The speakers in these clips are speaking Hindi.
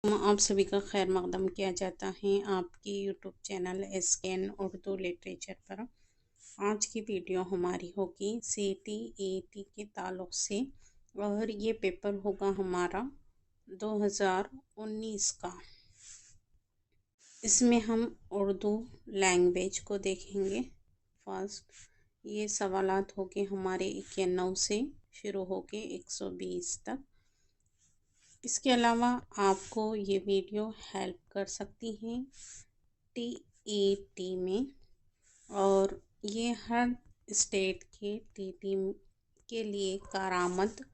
आप सभी का खैर मकदम किया जाता है आपकी यूट्यूब चैनल एसकेएन उर्दू लिटरेचर पर। आज की वीडियो हमारी होगी CTET के ताल्लुक़ से और ये पेपर होगा हमारा 2019 का। इसमें हम उर्दू लैंग्वेज को देखेंगे। फर्स्ट ये सवालात होंगे हमारे 91 से शुरू होके 120 तक। इसके अलावा आपको ये वीडियो हेल्प कर सकती हैं TET में, और ये हर स्टेट के TET के लिए कारआमद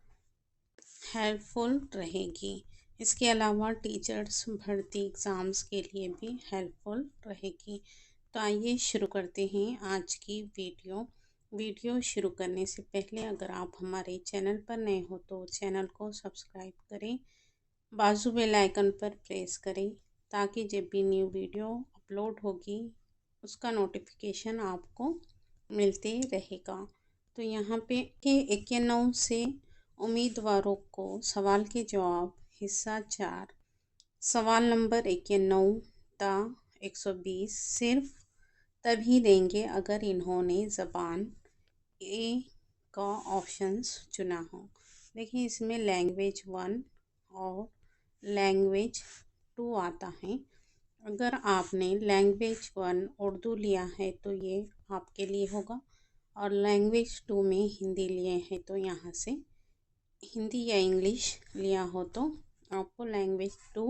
हेल्पफुल रहेगी। इसके अलावा टीचर्स भर्ती एग्ज़ाम्स के लिए भी हेल्पफुल रहेगी। तो आइए शुरू करते हैं आज की वीडियो शुरू करने से पहले अगर आप हमारे चैनल पर नए हो तो चैनल को सब्सक्राइब करें, बाजू बेल आइकन पर प्रेस करें ताकि जब भी न्यू वीडियो अपलोड होगी उसका नोटिफिकेशन आपको मिलते रहेगा। तो यहाँ पे 91 से उम्मीदवारों को सवाल के जवाब हिस्सा 4 सवाल नंबर 91 ता 120 सिर्फ तभी देंगे अगर इन्होंने ज़बान ए का ऑप्शंस चुना हो। देखिए इसमें लैंग्वेज 1 और लैंग्वेज 2 आता है। अगर आपने लैंग्वेज 1 उर्दू लिया है तो ये आपके लिए होगा, और लैंग्वेज 2 में हिंदी लिए हैं तो यहाँ से हिंदी या इंग्लिश लिया हो तो आपको लैंग्वेज 2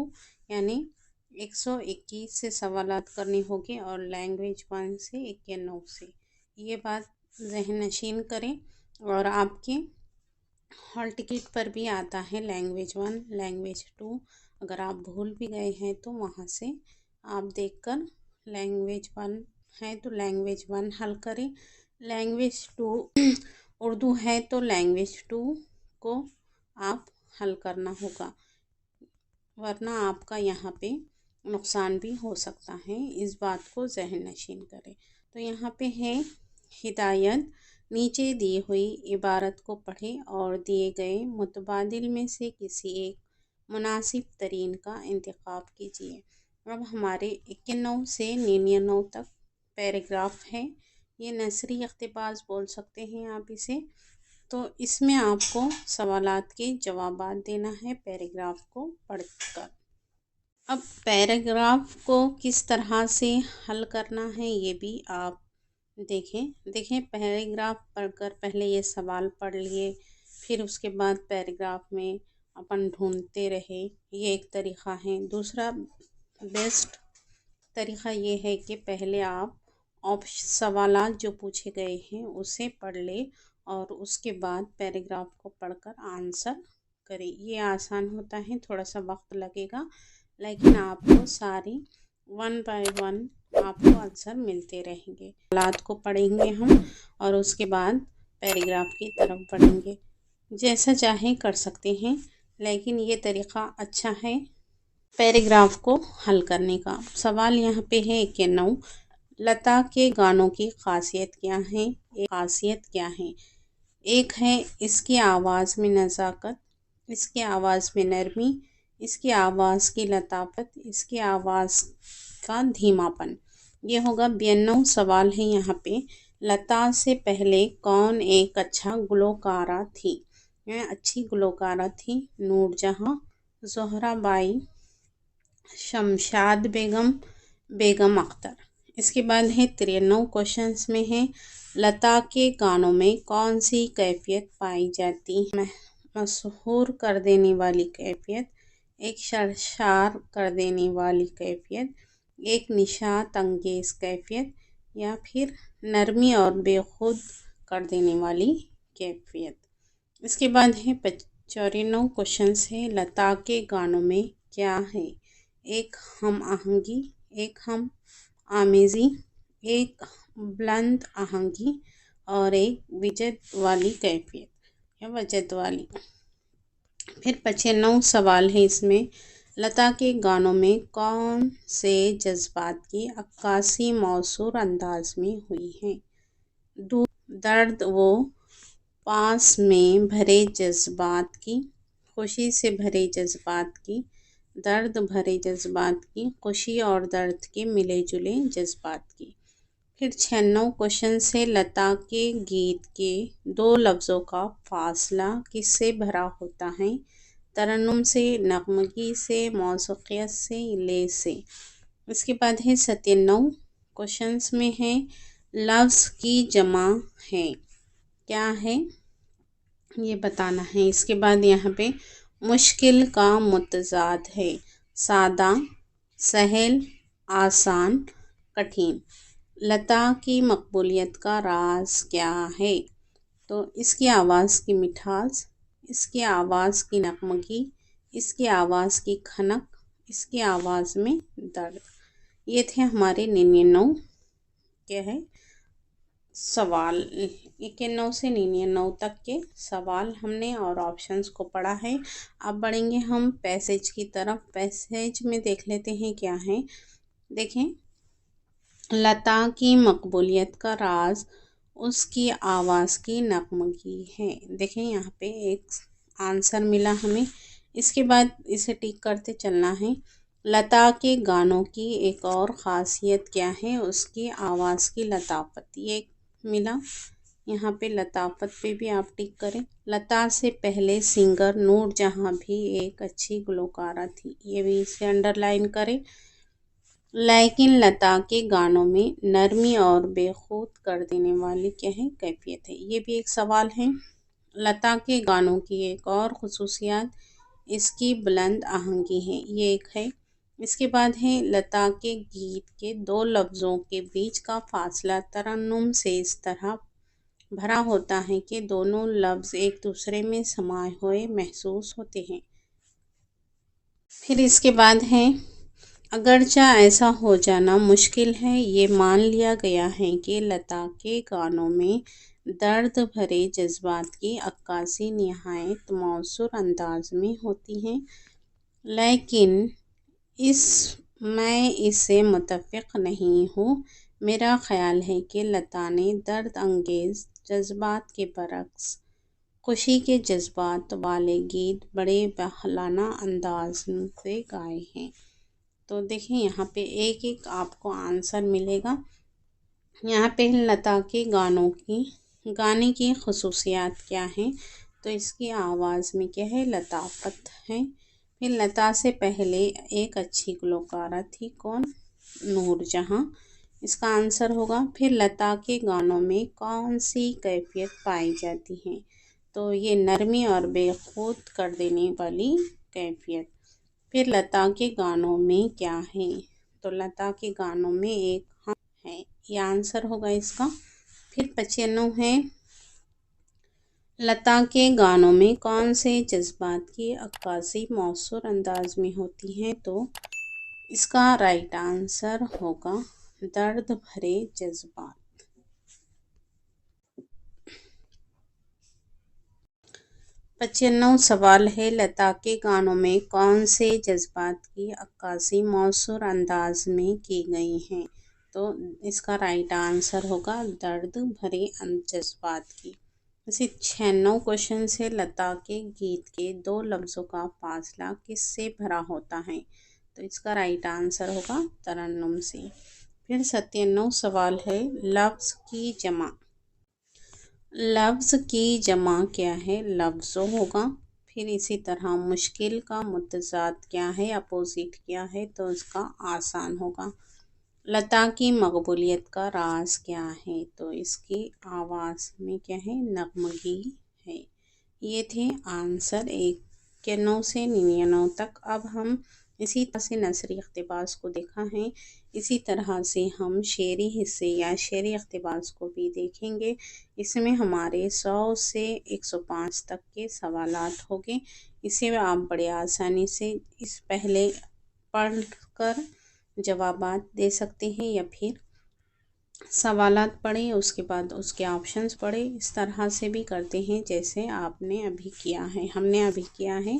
यानी 121 से सवालात करनी होगी और लैंग्वेज 1 से 91 से। ये बात ज़हन नशीन करें। और आपके हॉल टिकट पर भी आता है लैंग्वेज 1 लैंग्वेज 2। अगर आप भूल भी गए हैं तो वहाँ से आप देखकर लैंग्वेज 1 है तो लैंग्वेज 1 हल करें। लैंग्वेज 2 उर्दू है तो लैंग्वेज 2 को आप हल करना होगा, वरना आपका यहाँ पे नुकसान भी हो सकता है। इस बात को ज़हन नशीन करें। तो यहाँ पे है हिदायत, नीचे दी हुई इबारत को पढ़ें और दिए गए मुतबादिल में से किसी एक मुनासिब तरीन का इंतखाब कीजिए। अब हमारे 91 से 99 तक पैराग्राफ है। ये नसरी इक़्तिबास बोल सकते हैं आप इसे। तो इसमें आपको सवालात के जवाबात देना है पैराग्राफ को पढ़कर। अब पैराग्राफ को किस तरह से हल करना है ये भी आप देखें पैराग्राफ पढ़कर पहले ये सवाल पढ़ लिए, फिर उसके बाद पैराग्राफ में अपन ढूंढते रहे, ये एक तरीक़ा है। दूसरा बेस्ट तरीक़ा ये है कि पहले आप सवालात जो पूछे गए हैं उसे पढ़ ले और उसके बाद पैराग्राफ को पढ़कर आंसर करें। ये आसान होता है, थोड़ा सा वक्त लगेगा लेकिन आपको सारी 1 बाय 1 आपको आंसर मिलते रहेंगे। सवालात को पढ़ेंगे हम और उसके बाद पैराग्राफ की तरफ पढ़ेंगे। जैसा चाहे कर सकते हैं लेकिन ये तरीक़ा अच्छा है पैराग्राफ को हल करने का। सवाल यहाँ पे है 91, लता के गानों की खासियत क्या है? एक है इसकी आवाज़ में नज़ाकत, इसकी आवाज़ में नरमी, इसकी आवाज़ की लताफत, इसकी आवाज़ का धीमापन। ये होगा 92 सवाल है यहाँ पे। लता से पहले कौन एक अच्छा गुलकारा थी? अच्छी गुलकारा थी नूरजहाँ, ज़ोहराबाई, शमशाद बेगम, बेगम अख्तर। इसके बाद है 93 क्वेश्चंस में है लता के गानों में कौन सी कैफियत पाई जाती है? मशहूर कर देने वाली कैफियत, एक शर्शार कर देने वाली कैफियत, एक निशात अंगेज कैफियत, या फिर नरमी और बेखुद कर देने वाली कैफियत। इसके बाद है 94 क्वेश्चंस है लता के गानों में क्या है? एक हम आहंगी, एक हम आमेज़ी, एक बुलंद आहंगी और एक विजद वाली कैफियत या वजद वाली। फिर 95 सवाल है इसमें लता के गानों में कौन से जज्बात की अक्कासी मौसूर अंदाज में हुई है? दर्द वो पास में भरे जज्बात की, खुशी से भरे जज्बात की, दर्द भरे जज्बात की, खुशी और दर्द के मिले जुले जज्बात की। फिर 96 क्वेश्चन से लता के गीत के दो लफ्ज़ों का फासला किससे भरा होता है? तरन्नुम से, नगमगी से, मौसीक़ियत से, ले से। इसके बाद है 97 क्वेश्चंस में है लफ्ज़ की जमा है, क्या है ये बताना है। इसके बाद यहाँ पे मुश्किल का मुतज़ाद है, सादा, सहल, आसान, कठिन। लता की मकबूलियत का राज क्या है? तो इसकी आवाज़ की मिठास, इसकी आवाज़ की नगमगी, इसकी आवाज़ की खनक, इसकी आवाज़ में दर्द। ये थे हमारे 99 क्या है सवाल। 91 से 99 तक के सवाल हमने और ऑप्शंस को पढ़ा है। अब बढ़ेंगे हम पैसेज की तरफ। पैसेज में देख लेते हैं क्या है। देखें, लता की मकबूलियत का राज उसकी आवाज़ की नगमगी है। देखें यहाँ पे एक आंसर मिला हमें। इसके बाद इसे टिक करते चलना है। लता के गानों की एक और ख़ासियत क्या है? उसकी आवाज़ की लताफत, ये मिला। यहाँ पे लताफत पे भी आप टिक करें। लता से पहले सिंगर नूरजहां भी एक अच्छी गुलकारा थी, ये भी इसे अंडरलाइन करें। लेकिन लता के गानों में नरमी और बेखुद कर देने वाली क्या है कैफियत है, ये भी एक सवाल है। लता के गानों की एक और ख़ुसूसियत इसकी बुलंद आहंगी है, ये एक है। इसके बाद है लता के गीत के दो लफ्ज़ों के बीच का फासला तरन्नुम से इस तरह भरा होता है कि दोनों लफ्ज़ एक दूसरे में समाये हुए महसूस होते हैं। फिर इसके बाद है अगरचा ऐसा हो जाना मुश्किल है, ये मान लिया गया है कि लता के गानों में दर्द भरे जज्बात की अक्कासी निहायत मौसूर अंदाज में होती है, लेकिन मैं इससे मुत्तफ़िक़ नहीं हूँ। मेरा ख़याल है कि लता ने दर्द अंगेज़ जज्बात के बरक्स खुशी के जज्बात वाले गीत बड़े बहलाना अंदाज से गाए हैं। तो देखें यहाँ पे एक एक आपको आंसर मिलेगा। यहाँ पे लता के गाने की ख़ुसूसियत क्या है? तो इसकी आवाज़ में क्या है लताफत है। फिर लता से पहले एक अच्छी गुलकारा थी, कौन? नूरजहां, इसका आंसर होगा। फिर लता के गानों में कौन सी कैफियत पाई जाती है? तो ये नरमी और बेखुद कर देने वाली कैफियत। फिर लता के गानों में क्या है? तो लता के गानों में एक हम है, ये आंसर होगा इसका। फिर 95 है लता के गानों में कौन से जज्बात की अक्कासी मौसूर अंदाज में होती है? तो इसका राइट आंसर होगा दर्द भरे जज्बात। 95 सवाल है लता के गानों में कौन से जज्बात की अक्कासी मौसूर अंदाज में की गई हैं? तो इसका राइट आंसर होगा दर्द भरे जज्बात की। इसी 96 क्वेश्चन से लता के गीत के दो लफ्ज़ों का फासला किससे भरा होता है? तो इसका राइट आंसर होगा तरन्नुम से। फिर 97 सवाल है लफ्ज़ की जमा। लफ्ज़ की जमा क्या है? लफ्ज़ों होगा। फिर इसी तरह मुश्किल का मुतज़ाद क्या है, अपोजिट क्या है? तो इसका आसान होगा। लता की मकबूलियत का राज क्या है? तो इसकी आवाज़ में क्या है नगमगी है। ये थे आंसर 91 से 99 तक। अब हम इसी तरह से नसरी इक़्तिबास को देखा है, इसी तरह से हम शेरी हिस्से या शेरी इक़्तिबास को भी देखेंगे। इसमें हमारे 100 से 105 तक के सवालात होंगे। इसे आप बड़े आसानी से इस पहले पढ़ कर जवाबात दे सकते हैं या फिर सवालात पढ़ें उसके बाद उसके ऑप्शंस पढ़ें। इस तरह से भी करते हैं जैसे आपने अभी किया है, हमने अभी किया है,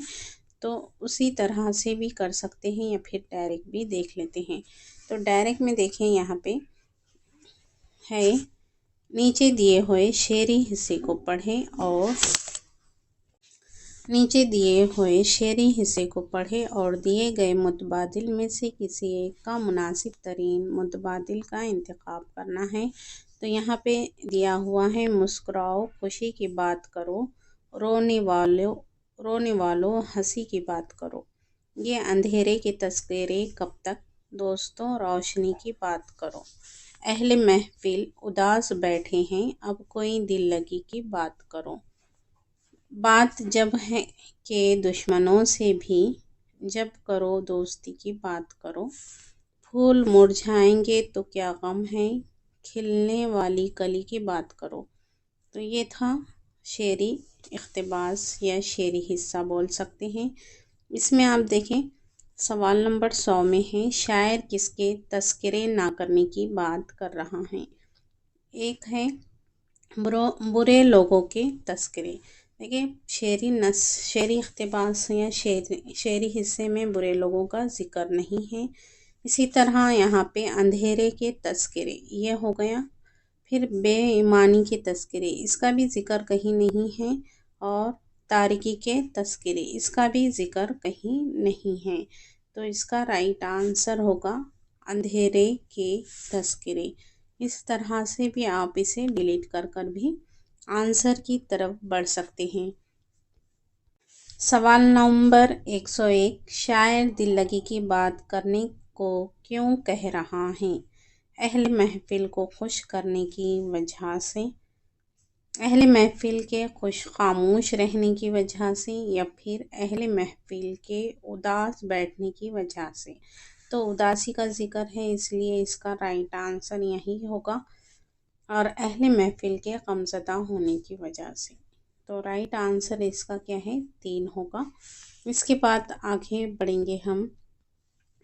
तो उसी तरह से भी कर सकते हैं या फिर डायरेक्ट भी देख लेते हैं। तो डायरेक्ट में देखें, यहाँ पे है नीचे दिए हुए शेरी हिस्से को पढ़ें और नीचे दिए हुए शेरी हिस्से को पढ़ें और दिए गए मुतबादिल में से किसी एक का मुनासिब तरीन मुतबादिल का इंतखाब करना है। तो यहाँ पे दिया हुआ है मुस्कुराओ, खुशी की बात करो, रोने वालों हंसी की बात करो। ये अंधेरे के तस्करे कब तक, दोस्तों रोशनी की बात करो। अहले महफिल उदास बैठे हैं, अब कोई दिल लगी की बात करो। बात जब है कि दुश्मनों से भी, जब करो दोस्ती की बात करो। फूल मुरझाएंगे तो क्या गम है, खिलने वाली कली की बात करो। तो ये था शेरी इक़्तिबास या शेरी हिस्सा बोल सकते हैं। इसमें आप देखें सवाल नंबर 100 में है, शायर किसके तस्करे ना करने की बात कर रहा है। एक है बुरे लोगों के तस्करे। देखिए शेरी इक़्तिबास या शेरी हिस्से में बुरे लोगों का जिक्र नहीं है। इसी तरह यहाँ पे अंधेरे के तस्करे ये हो गया। फिर बेईमानी के तस्करे, इसका भी जिक्र कहीं नहीं है। और तारिकी के तस्करे, इसका भी जिक्र कहीं नहीं है। तो इसका राइट आंसर होगा अंधेरे के तस्करे। इस तरह से भी आप इसे डिलीट कर भी आंसर की तरफ बढ़ सकते हैं। सवाल नंबर 101, शायर दिल लगी की बात करने को क्यों कह रहा है। अहले महफिल को खुश करने की वजह से, अहले महफिल के खुश खामोश रहने की वजह से, या फिर अहले महफिल के उदास बैठने की वजह से। तो उदासी का जिक्र है इसलिए इसका राइट आंसर यही होगा। और अहले महफिल के गमज़दा होने की वजह से। तो राइट आंसर इसका क्या है, 3 होगा। इसके बाद आगे बढ़ेंगे हम।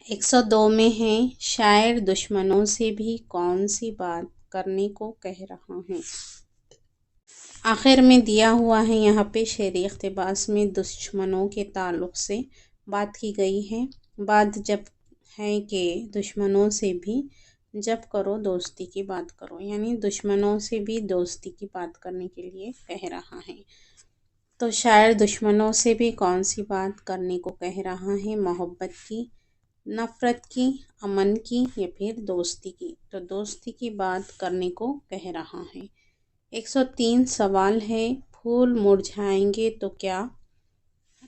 102 में है, शायर दुश्मनों से भी कौन सी बात करने को कह रहा है। आखिर में दिया हुआ है यहाँ पे शेरी इक़्तिबास में दुश्मनों के ताल्लुक़ से बात की गई है। बात जब है कि दुश्मनों से भी, जब करो दोस्ती की बात करो, यानी दुश्मनों से भी दोस्ती की बात करने के लिए कह रहा है। तो शायर दुश्मनों से भी कौन सी बात करने को कह रहा है, मोहब्बत की, नफ़रत की, अमन की, या फिर दोस्ती की। तो दोस्ती की बात करने को कह रहा है। 103 सवाल है, फूल मुरझाएंगे तो क्या,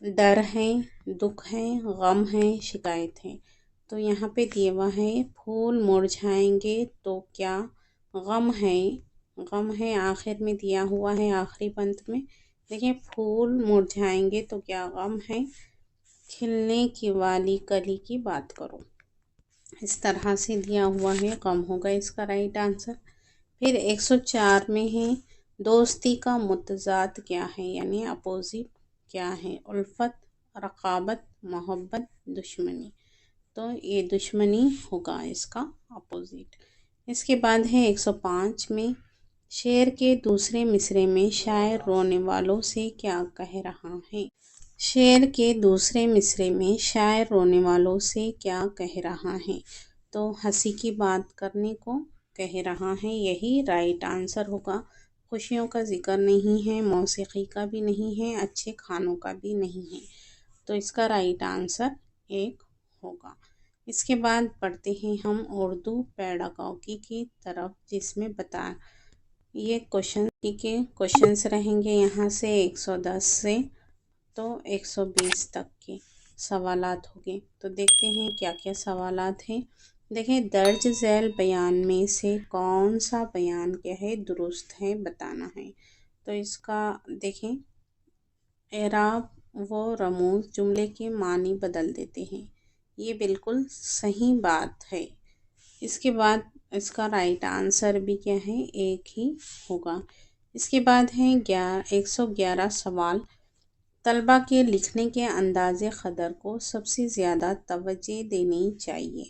डर है, दुख है, गम है, शिकायत है। तो यहाँ पे दिया हुआ है फूल मुरझाएंगे तो क्या, गम है, गम है आखिर में दिया हुआ है आखिरी पंक्ति में। देखिए फूल मुरझाएंगे तो क्या गम है, खिलने की वाली कली की बात करो। इस तरह से दिया हुआ है, गम होगा इसका राइट आंसर। फिर 104 में है, दोस्ती का मुतज़ाद क्या है, यानी अपोजिट क्या है। उल्फत, रक़ाबत, मोहब्बत, दुश्मनी। तो ये दुश्मनी होगा इसका अपोजिट। इसके बाद है 105 में, शेर के दूसरे मिसरे में शायर रोने वालों से क्या कह रहा है। शेर के दूसरे मिसरे में शायर रोने वालों से क्या कह रहा है। तो हंसी की बात करने को कह रहा है, यही राइट आंसर होगा। खुशियों का जिक्र नहीं है, मौसीकी का भी नहीं है, अच्छे खानों का भी नहीं है। तो इसका राइट आंसर 1 होगा। इसके बाद पढ़ते हैं हम उर्दू पेडागॉजी की तरफ, जिसमें ये क्वेश्चंस रहेंगे यहाँ से 110 से तो 120 तक के सवालात होंगे। तो देखते हैं क्या क्या सवालात हैं। देखें दर्ज झैल बयान में से कौन सा बयान क्या है, दुरुस्त है बताना है। तो इसका देखें, एराब व रमूज जुमले के मानी बदल देते हैं, ये बिल्कुल सही बात है। इसके बाद इसका राइट आंसर भी क्या है, 1 ही होगा। इसके बाद है 111 सवाल, तलबा के लिखने के अंदाज़े क़दर को सबसे ज़्यादा तवज्जो देनी चाहिए।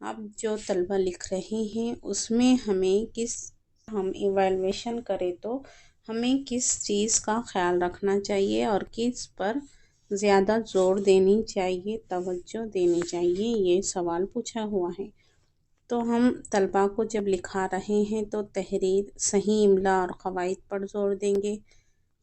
अब जो तलबा लिख रहे हैं उसमें हम इवैल्यूएशन करें तो हमें किस चीज़ का ख्याल रखना चाहिए और किस पर ज़्यादा ज़ोर देनी चाहिए, तवज्जो देनी चाहिए, ये सवाल पूछा हुआ है। तो हम तलबा को जब लिखा रहे हैं तो तहरीर, सही इमला और क़वाइद पर ज़ोर देंगे।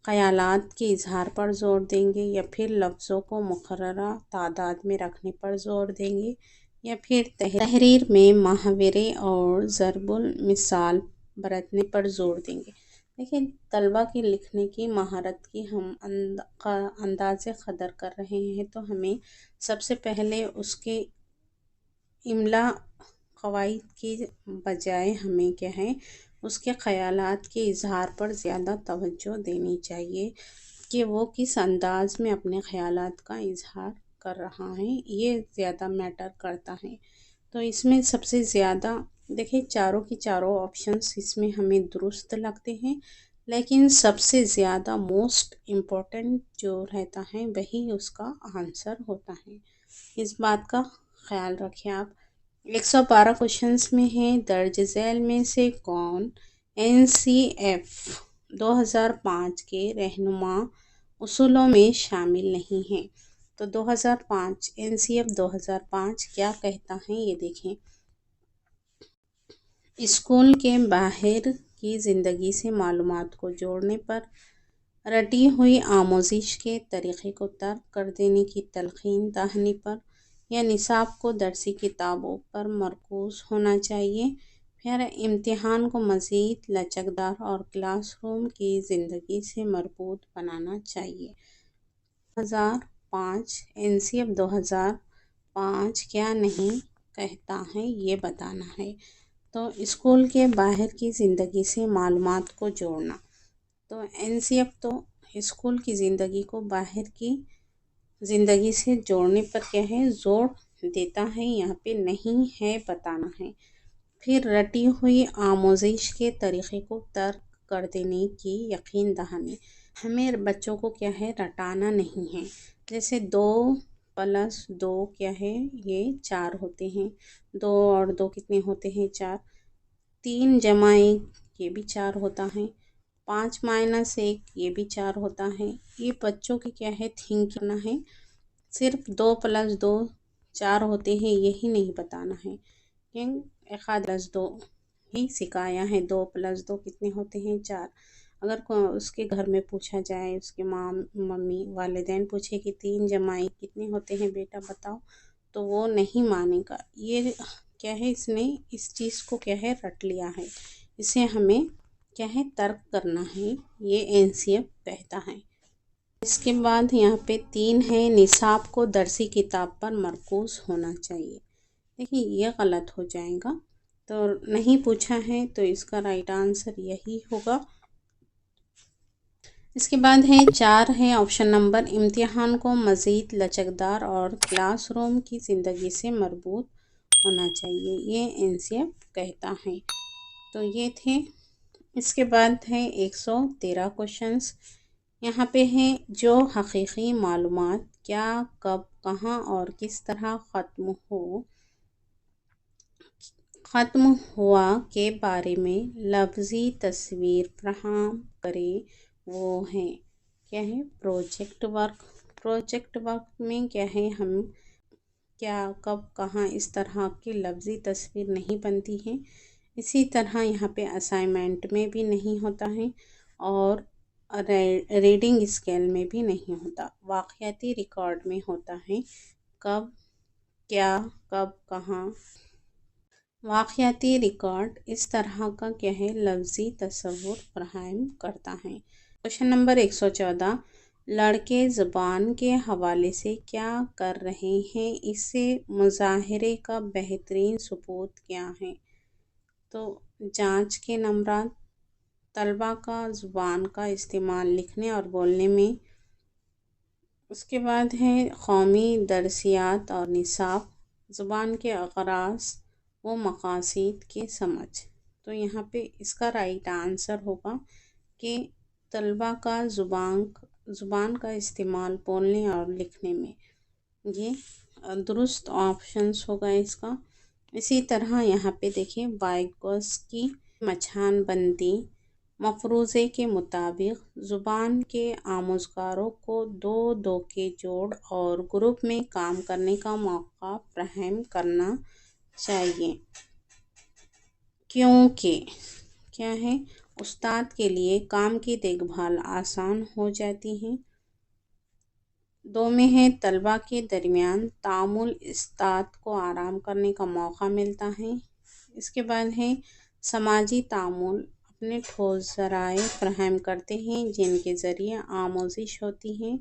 ख़यालात के इजहार पर ज़ोर देंगे, या फिर लफ्ज़ों को मुकर्ररा तादाद में रखने पर ज़ोर देंगे, या फिर तहरीर में मुहावरे और ज़रबुल मिसाल बरतने पर ज़ोर देंगे। देखिए, तलबा की लिखने की महारत की हम अंदाज़े क़दर कर रहे हैं, तो हमें सबसे पहले उसके इमला क़वाइद की बजाय हमें क्या है, उसके ख़यालात के इजहार पर ज़्यादा तवज्जो देनी चाहिए कि वो किस अंदाज़ में अपने ख़यालात का इजहार कर रहा है, ये ज़्यादा मैटर करता है। तो इसमें सबसे ज़्यादा देखिए, चारों की चारों ऑप्शंस इसमें हमें दुरुस्त लगते हैं, लेकिन सबसे ज़्यादा मोस्ट इम्पोर्टेंट जो रहता है वही उसका आंसर होता है। इस बात का ख्याल रखें आप। 112 क्वेश्चंस में है, दर्ज झैल में से कौन NCF 2005 के रहनुमा उसूलों में शामिल नहीं है। तो 2005 NCF 2005 क्या कहता है, ये देखें। स्कूल के बाहर की ज़िंदगी से मालूमात को जोड़ने पर, रटी हुई आमोजिश के तरीक़े को तर्क कर देने की तलक़ीन दहानी पर, या निसाब को दरसी किताबों पर मरकूज़ होना चाहिए। फिर इम्तिहान को मज़ीद लचकदार और क्लासरूम की ज़िंदगी से मरबूत बनाना चाहिए। 2005 NCF 2005 क्या नहीं कहता है, ये बताना है। तो स्कूल के बाहर की ज़िंदगी से मालूमात को जोड़ना, तो NCF तो स्कूल की ज़िंदगी को बाहर की ज़िंदगी से जोड़ने पर क्या है, ज़ोर देता है, यहाँ पे नहीं है बताना है। फिर रटी हुई आमोजिश के तरीक़े को तर्क कर देने की यकीन दहानी, हमें बच्चों को क्या है, रटाना नहीं है। जैसे 2+2 क्या है, ये 4 होते हैं। 2 और 2 कितने होते हैं, 4। 3 जमा 1 ये भी 4 होता है। 5 - 1 ये भी 4 होता है। ये बच्चों की क्या है, थिंक करना है। सिर्फ 2+2 4 होते हैं यही नहीं बताना है, क्यों 1+2 ही सिखाया है। 2+2 कितने होते हैं, 4। अगर उसके घर में पूछा जाए, उसके माँ मम्मी वालिदैन पूछे कि 3 जमा 1 कितने होते हैं बेटा बताओ, तो वो नहीं मानेगा। ये क्या है, इसने इस चीज़ को क्या है, रट लिया है। इसे हमें क्या है, तर्क करना है, ये NCF कहता है। इसके बाद यहाँ पे 3 है, निसाब को दरसी किताब पर मरकूज़ होना चाहिए। देखिए, ये गलत हो जाएगा, तो नहीं पूछा है तो इसका राइट आंसर यही होगा। इसके बाद है 4 है ऑप्शन नंबर, इम्तिहान को मज़ीद लचकदार और क्लासरूम की ज़िंदगी से मरबूत होना चाहिए, ये NCF कहता है। तो ये थे। इसके बाद है 113 क्वेश्चंस। यहाँ पे है, जो हकीकी मालूमात क्या, कब, कहाँ और किस तरह ख़त्म हुआ के बारे में लफ्ज़ी तस्वीर फराहम करे, वो हैं क्या है, प्रोजेक्ट वर्क। प्रोजेक्ट वर्क में क्या है, हम क्या, कब, कहाँ इस तरह की लफ्ज़ी तस्वीर नहीं बनती है। इसी तरह यहाँ पे असाइनमेंट में भी नहीं होता है, और रीडिंग स्केल में भी नहीं होता। वाक़याती रिकॉर्ड में होता है, कब, क्या, कब, कहाँ। वाक़याती रिकॉर्ड इस तरह का क्या है, लफ्ज़ी तस्वुर फराहम करता है। क्वेश्चन नंबर 114, लड़के ज़ुबान के हवाले से क्या कर रहे हैं, इससे मुज़ाहिरे का बेहतरीन सबूत क्या है। तो जांच के नंबरात, तलबा का ज़ुबान का इस्तेमाल लिखने और बोलने में। उसके बाद है कौमी दरसियात और निसाब, ज़ुबान के अग़राज़ व मक़ासिद के समझ। तो यहाँ पे इसका राइट आंसर होगा कि तलबा का ज़ुबान का इस्तेमाल बोलने और लिखने में, ये दुरुस्त ऑप्शंस होगा इसका। इसी तरह यहाँ पे देखिए, वाइगोस की मचान बंदी मफरूज़े के मुताबिक ज़ुबान के आमोज़गारों को 2-2 के जोड़ और ग्रुप में काम करने का मौका फराहम करना चाहिए, क्योंकि क्या है, उस्ताद के लिए काम की देखभाल आसान हो जाती है। 2 में है तलबा के दरमियान तामुल उस्ताद को आराम करने का मौका मिलता है। इसके बाद है समाजी तामुल अपने ठोस ज़राए फराहम करते हैं जिनके ज़रिए आमोजिश होती है।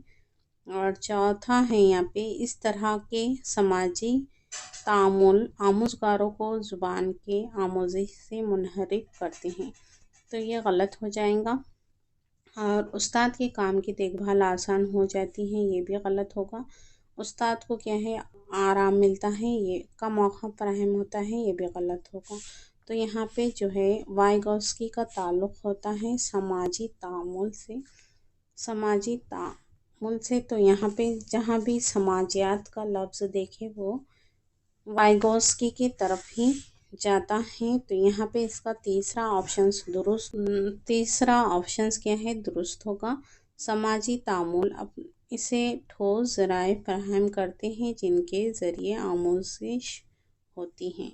और चौथा है यहाँ पे इस तरह के समाजी तामुल आमोजगारों को ज़ुबान के आमोजिश से मुनहरिफ करते हैं, तो ये गलत हो जाएगा। और उस्ताद के काम की देखभाल आसान हो जाती है, ये भी गलत होगा। उस्ताद को क्या है आराम मिलता है, ये का मौका फराहम होता है, ये भी गलत होगा। तो यहाँ पे जो है वाइगोस्की का ताल्लुक़ होता है समाजी तामुल से। समाजी तामुल से तो यहाँ पे जहाँ भी समाजियात का लफ्ज़ देखे वो वाइगोस्की की तरफ ही जाता है। तो यहाँ पे इसका तीसरा ऑप्शंस क्या है दुरुस्त होगा। समाजी तामुल इसे ठोस ज़राए फराहम करते हैं जिनके ज़रिए आमोजिश होती हैं,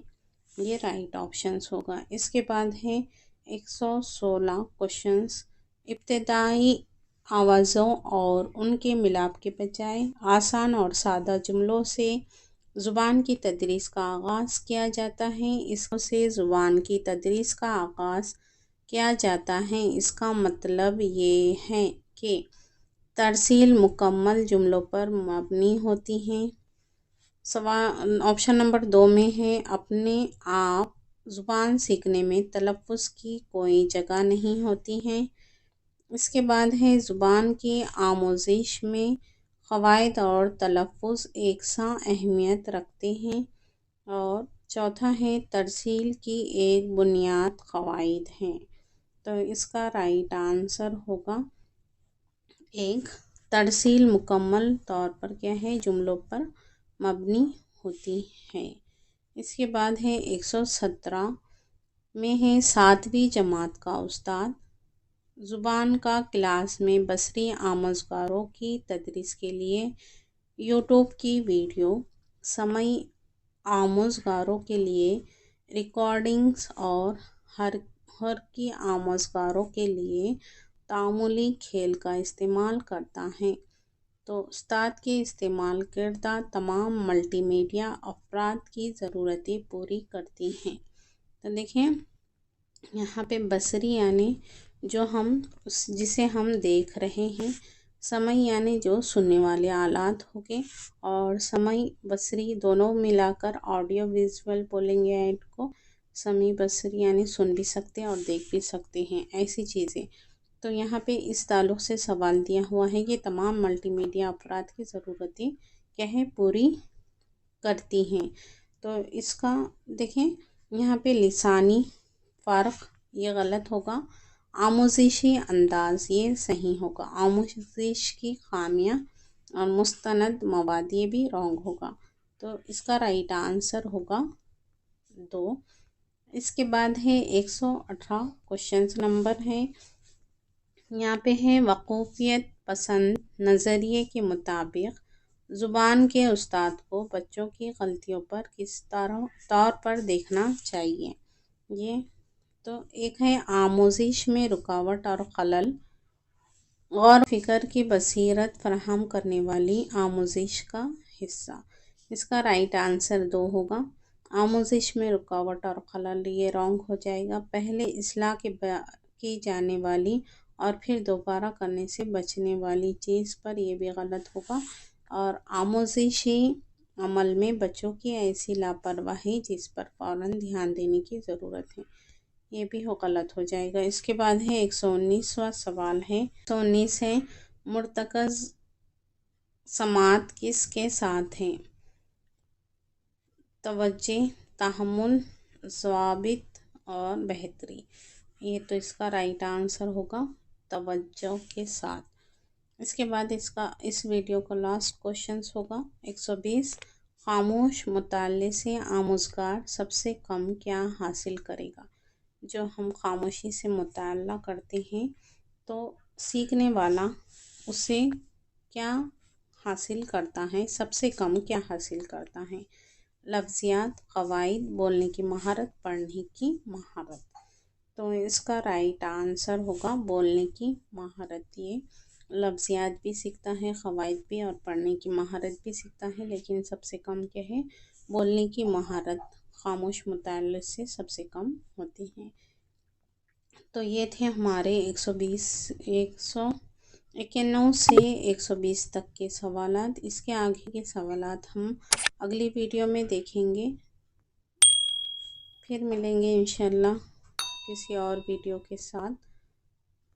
ये राइट ऑप्शंस होगा। इसके बाद है 116 क्वेश्चंस। इब्तदाई आवाज़ों और उनके मिलाप के बजाय आसान और सादा जुमलों से ज़ुबान की तदरीस का आगाज़ किया जाता है। इससे ज़ुबान की तदरीस का आगाज़ किया जाता है, इसका मतलब ये है कि तरसील मुकम्मल जुमलों पर मबनी होती हैं। ऑप्शन नंबर 2 में है अपने आप ज़ुबान सीखने में तलफ़्फ़ुज़ की कोई जगह नहीं होती है। इसके बाद है ज़ुबान की आमोजिश में क़वाइद और तलफ़्फ़ुज़ एक सा अहमियत रखते हैं। और चौथा है तरसील की एक बुनियाद क़वाइद हैं। तो इसका राइट आंसर होगा एक, तरसील मुकम्मल तौर पर क्या है जुमलों पर मबनी होती है। इसके बाद है 117 में है 7वीं जमात का उस्ताद ज़ुबान का क्लास में बसरी आमोज़गारों की तदरीस के लिए यूट्यूब की वीडियो समई आमोज़गारों के लिए रिकॉर्डिंग्स और हर की आमोज़गारों के लिए तामुली खेल का इस्तेमाल करता है। तो उस्ताद के इस्तेमाल करदा तमाम मल्टीमीडिया अफराद की ज़रूरतें पूरी करती हैं। तो देखिए यहाँ पे बसरी यानी जो जिसे हम देख रहे हैं, समई यानी जो सुनने वाले आलात हो गए, और समई बसरी दोनों मिलाकर ऑडियो विजुअल बोलेंगे ऐड को। समई बसरी यानी सुन भी सकते हैं और देख भी सकते हैं ऐसी चीज़ें। तो यहाँ पे इस ताल्लुक़ से सवाल दिया हुआ है कि तमाम मल्टीमीडिया अफराद की ज़रूरतें क्या है पूरी करती हैं। तो इसका देखें यहाँ पे लिसानी फ़र्क ये गलत होगा। आमोजिशी अंदाज़ ये सही होगा। आमोजिश की खामियाँ और मुस्तनद मवाद ये भी रॉन्ग होगा। तो इसका राइट आंसर होगा 2। इसके बाद है 118 क्वेश्चन नंबर है यहाँ पे है वक़ूफ़ियत पसंद नज़रिए के मुताबिक ज़ुबान के उस्ताद को बच्चों की गलतियों पर किस तौर पर देखना चाहिए। ये तो एक है आमोजिश में रुकावट और खलल, गौर फ़िक्र की बसीरत फराहम करने वाली आमोजिश का हिस्सा। इसका राइट आंसर 2 होगा। आमोजिश में रुकावट और खलल ये रॉन्ग हो जाएगा। पहले इस्लाह की जाने वाली और फिर दोबारा करने से बचने वाली चीज़ पर यह भी गलत होगा। और आमोजिशी अमल में बच्चों की ऐसी लापरवाही जिस पर फ़ौरन ध्यान देने की ज़रूरत है, ये भी गलत हो जाएगा। इसके बाद है 119वां सवाल है। 119 है मुर्तकज़ समात किसके साथ हैं? तवज्जे, तहम्मुल, ज़वाबित और बेहतरी। ये तो इसका राइट आंसर होगा तवज्जो के साथ। इसके बाद इस वीडियो का लास्ट क्वेश्चन होगा 120। खामोश मुताले से आमोज़गार सबसे कम क्या हासिल करेगा? जो हम खामोशी से मुताला करते हैं तो सीखने वाला उसे क्या हासिल करता है, सबसे कम क्या हासिल करता है? लफ्ज़ियात, क़वाइद, बोलने की महारत, पढ़ने की महारत। तो इसका राइट आंसर होगा बोलने की महारत। ये लफ्ज़ियात भी सीखता है, क़वाइद भी, और पढ़ने की महारत भी सीखता है, लेकिन सबसे कम क्या है, बोलने की महारत खामोश मुताले से सबसे कम होती है। तो ये थे हमारे 191 से 120 तक के सवालात। इसके आगे के सवालात हम अगली वीडियो में देखेंगे। फिर मिलेंगे इंशाल्लाह किसी और वीडियो के साथ।